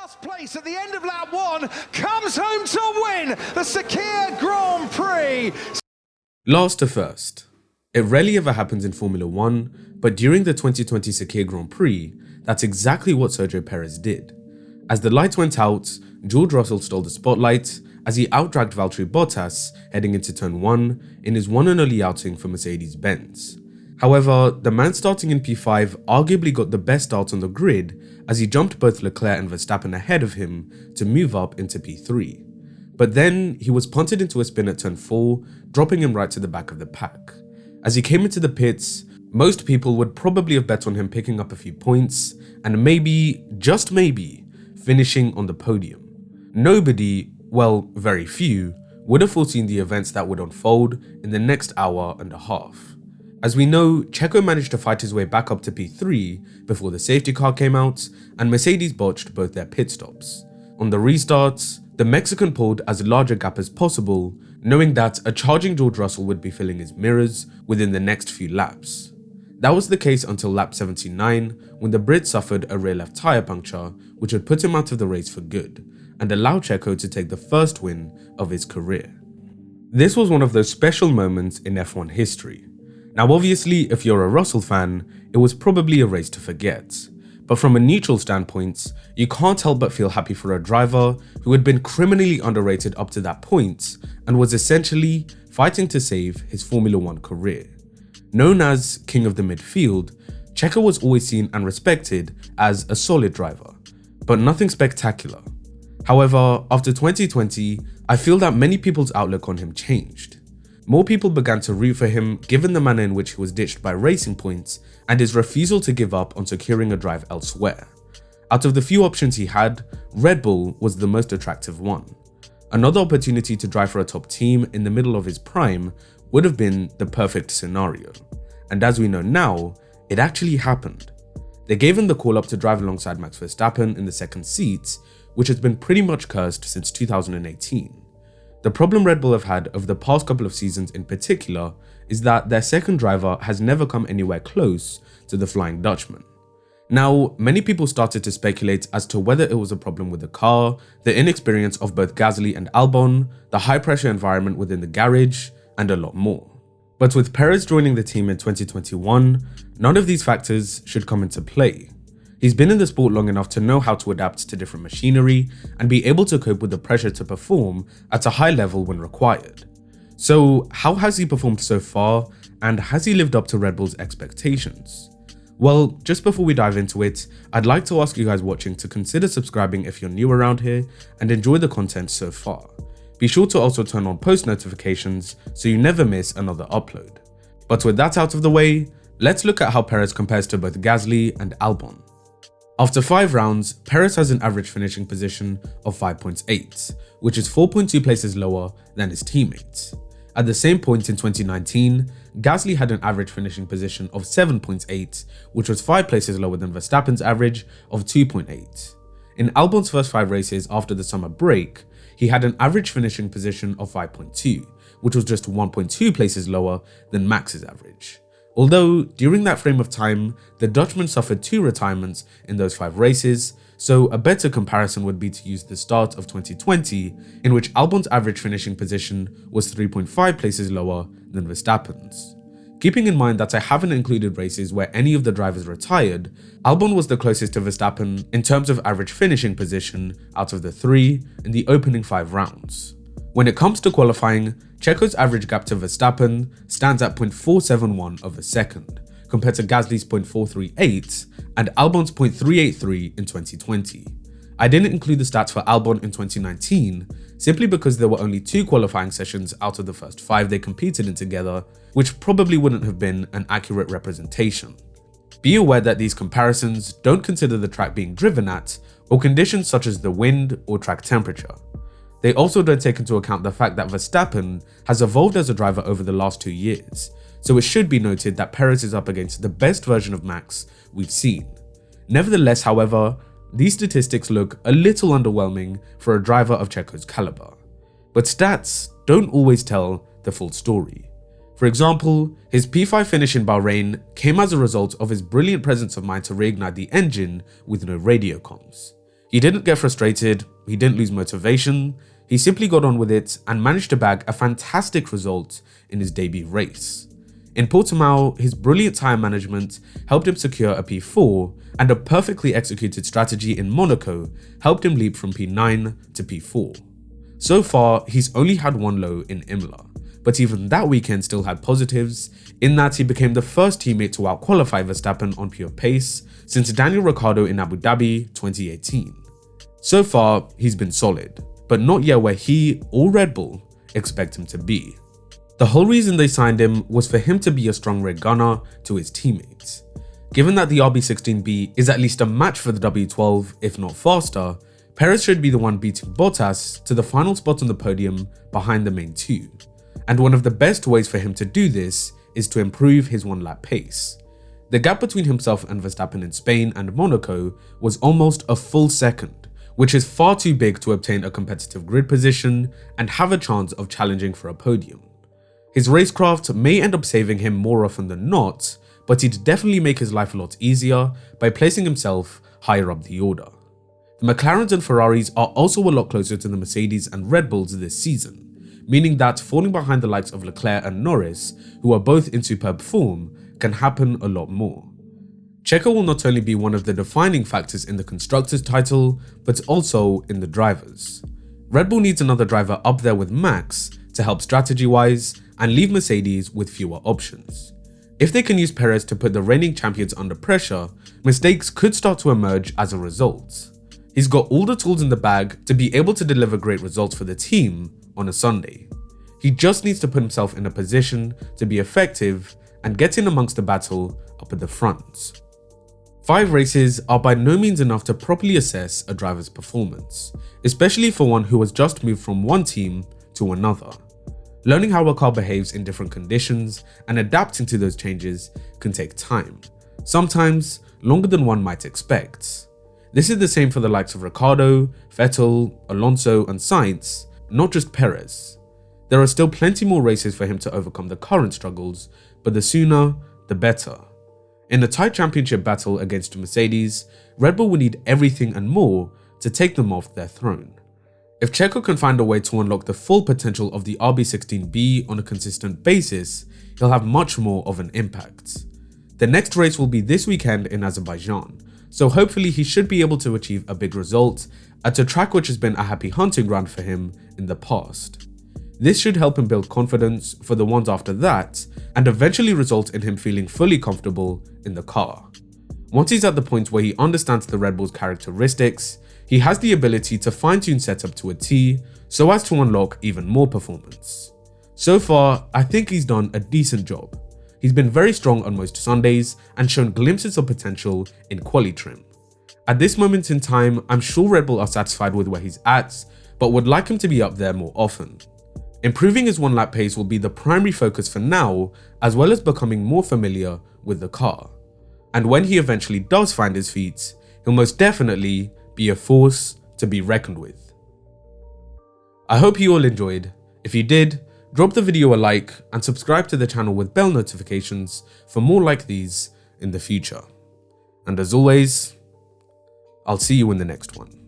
Last place at the end of lap one comes home to win the Sakir Grand Prix. Last to first. It rarely ever happens in Formula 1, but during the 2020 Sakir Grand Prix, that's exactly what Sergio Perez did. As the lights went out, George Russell stole the spotlight as he outdragged Valtteri Bottas heading into turn 1 in his one and only outing for Mercedes-Benz. However, the man starting in P5 arguably got the best start on the grid as he jumped both Leclerc and Verstappen ahead of him to move up into P3. But then he was punted into a spin at turn 4, dropping him right to the back of the pack. As he came into the pits, most people would probably have bet on him picking up a few points and maybe, just maybe, finishing on the podium. Nobody, well, very few, would have foreseen the events that would unfold in the next hour and a half. As we know, Checo managed to fight his way back up to P3 before the safety car came out, and Mercedes botched both their pit stops. On the restarts, the Mexican pulled as large a gap as possible, knowing that a charging George Russell would be filling his mirrors within the next few laps. That was the case until lap 79, when the Brit suffered a rear left tyre puncture, which would put him out of the race for good, and allow Checo to take the first win of his career. This was one of those special moments in F1 history. Now obviously, if you're a Russell fan, it was probably a race to forget. But from a neutral standpoint, you can't help but feel happy for a driver who had been criminally underrated up to that point and was essentially fighting to save his Formula 1 career. Known as King of the Midfield, Checo was always seen and respected as a solid driver, but nothing spectacular. However, after 2020, I feel that many people's outlook on him changed. More people began to root for him given the manner in which he was ditched by Racing Points and his refusal to give up on securing a drive elsewhere. Out of the few options he had, Red Bull was the most attractive one. Another opportunity to drive for a top team in the middle of his prime would have been the perfect scenario. And as we know now, it actually happened. They gave him the call up to drive alongside Max Verstappen in the second seat, which has been pretty much cursed since 2018. The problem Red Bull have had over the past couple of seasons in particular is that their second driver has never come anywhere close to the Flying Dutchman. Now, many people started to speculate as to whether it was a problem with the car, the inexperience of both Gasly and Albon, the high pressure environment within the garage, and a lot more. But with Perez joining the team in 2021, none of these factors should come into play. He's been in the sport long enough to know how to adapt to different machinery and be able to cope with the pressure to perform at a high level when required. So how has he performed so far, and has he lived up to Red Bull's expectations? Well, just before we dive into it, I'd like to ask you guys watching to consider subscribing if you're new around here and enjoy the content so far. Be sure to also turn on post notifications so you never miss another upload. But with that out of the way, let's look at how Perez compares to both Gasly and Albon. After 5 rounds, Perez has an average finishing position of 5.8, which is 4.2 places lower than his teammates. At the same point in 2019, Gasly had an average finishing position of 7.8, which was 5 places lower than Verstappen's average of 2.8. In Albon's first 5 races after the summer break, he had an average finishing position of 5.2, which was just 1.2 places lower than Max's average. Although, during that frame of time, the Dutchman suffered 2 retirements in those 5 races, so a better comparison would be to use the start of 2020, in which Albon's average finishing position was 3.5 places lower than Verstappen's. Keeping in mind that I haven't included races where any of the drivers retired, Albon was the closest to Verstappen in terms of average finishing position out of the 3 in the opening 5 rounds. When it comes to qualifying, Checo's average gap to Verstappen stands at 0.471 of a second, compared to Gasly's 0.438 and Albon's 0.383 in 2020. I didn't include the stats for Albon in 2019, simply because there were only 2 qualifying sessions out of the first 5 they competed in together, which probably wouldn't have been an accurate representation. Be aware that these comparisons don't consider the track being driven at, or conditions such as the wind or track temperature. They also don't take into account the fact that Verstappen has evolved as a driver over the last 2 years, so it should be noted that Perez is up against the best version of Max we've seen. Nevertheless, however, these statistics look a little underwhelming for a driver of Checo's caliber. But stats don't always tell the full story. For example, his P5 finish in Bahrain came as a result of his brilliant presence of mind to reignite the engine with no radio comms. He didn't get frustrated, he didn't lose motivation, he simply got on with it and managed to bag a fantastic result in his debut race. In Portimao, his brilliant tyre management helped him secure a P4, and a perfectly executed strategy in Monaco helped him leap from P9 to P4. So far, he's only had one low in Imola, but even that weekend still had positives, in that he became the first teammate to out-qualify Verstappen on pure pace since Daniel Ricciardo in Abu Dhabi 2018. So far, he's been solid, but not yet where he or Red Bull expect him to be. The whole reason they signed him was for him to be a strong rear gunner to his teammates. Given that the RB16B is at least a match for the W12, if not faster, Perez should be the one beating Bottas to the final spot on the podium behind the main two. And one of the best ways for him to do this is to improve his one-lap pace. The gap between himself and Verstappen in Spain and Monaco was almost a full second, which is far too big to obtain a competitive grid position and have a chance of challenging for a podium. His racecraft may end up saving him more often than not, but he'd definitely make his life a lot easier by placing himself higher up the order. The McLarens and Ferraris are also a lot closer to the Mercedes and Red Bulls this season, meaning that falling behind the likes of Leclerc and Norris, who are both in superb form, can happen a lot more. Checo will not only be one of the defining factors in the Constructors' title, but also in the drivers. Red Bull needs another driver up there with Max to help strategy-wise and leave Mercedes with fewer options. If they can use Perez to put the reigning champions under pressure, mistakes could start to emerge as a result. He's got all the tools in the bag to be able to deliver great results for the team on a Sunday. He just needs to put himself in a position to be effective and get in amongst the battle up at the front. 5 races are by no means enough to properly assess a driver's performance, especially for one who has just moved from one team to another. Learning how a car behaves in different conditions and adapting to those changes can take time, sometimes longer than one might expect. This is the same for the likes of Ricciardo, Vettel, Alonso and Sainz, not just Perez. There are still plenty more races for him to overcome the current struggles, but the sooner, the better. In a tight championship battle against Mercedes, Red Bull will need everything and more to take them off their throne. If Checo can find a way to unlock the full potential of the RB16B on a consistent basis, he'll have much more of an impact. The next race will be this weekend in Azerbaijan, so hopefully he should be able to achieve a big result at a track which has been a happy hunting ground for him in the past. This should help him build confidence for the ones after that and eventually result in him feeling fully comfortable in the car. Once he's at the point where he understands the Red Bull's characteristics, he has the ability to fine-tune setup to a T so as to unlock even more performance. So far, I think he's done a decent job. He's been very strong on most Sundays and shown glimpses of potential in quali trim. At this moment in time, I'm sure Red Bull are satisfied with where he's at, but would like him to be up there more often. Improving his one-lap pace will be the primary focus for now, as well as becoming more familiar with the car. And when he eventually does find his feet, he'll most definitely be a force to be reckoned with. I hope you all enjoyed. If you did, drop the video a like and subscribe to the channel with bell notifications for more like these in the future. And as always, I'll see you in the next one.